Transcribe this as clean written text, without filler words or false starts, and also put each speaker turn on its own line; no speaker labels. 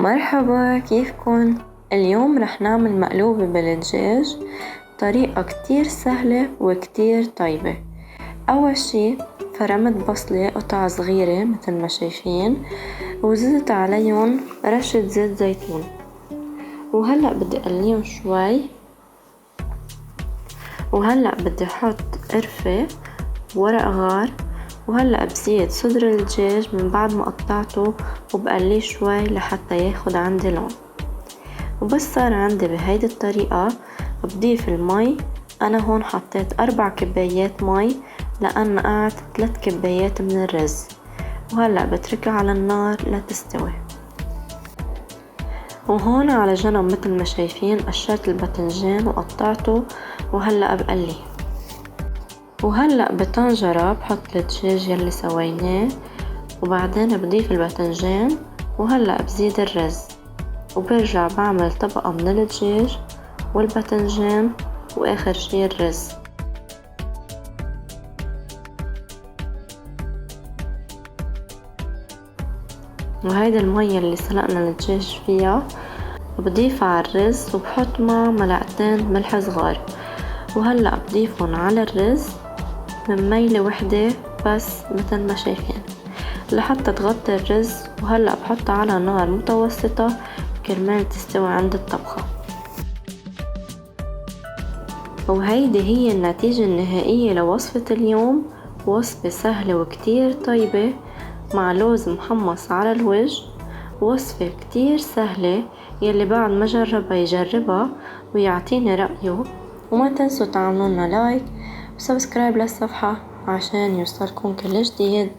مرحبا، كيفكن؟ اليوم رح نعمل مقلوبة بالدجاج، طريقة كتير سهلة وكتير طيبة. أول شي فرمت بصلة قطع صغيرة مثل ما شايفين، وزدت عليهم رشة زيت زيتون، وهلأ بدي أقليهم شوي، وهلأ بدي أحط قرفة وورق غار، وهلأ بزيد صدر الدجاج من بعد ما قطعته وبقليه شوي لحتى ياخد عندي لون. وبس صار عندي بهيدي الطريقة بضيف المي. أنا هون حطيت 4 كبايات مي لأن نقعت 3 كبايات من الرز، وهلأ بتركها على النار لتستوي. وهون على جنب مثل ما شايفين قشرت الباذنجان وقطعته وهلأ بقليه. وهلأ بطنجرة بحط الدجاج يلي سويناه، وبعدين بضيف الباذنجان، وهلأ بزيد الرز، وبرجع بعمل طبقة من الدجاج والباذنجان، واخر شي الرز. وهيدا المية اللي سلقنا الدجاج فيها بضيفها على الرز، وبحط معه ملعقتين ملح صغار، وهلأ بضيفهم على الرز من ميلة وحدة بس مثل ما شايفين لحتى تغطي الرز. وهلأ بحطها على نار متوسطة كرمال تستوي عند الطبخة. وهيدي هي النتيجة النهائية لوصفة اليوم، وصفة سهلة وكتير طيبة مع لوز محمص على الوجه. وصفة كتير سهلة، يلي بعد ما جربها يجربها ويعطيني رأيه. وما تنسوا تعملونا لايك وسبسكرايب للصفحة عشان يوصلكم كل جديد.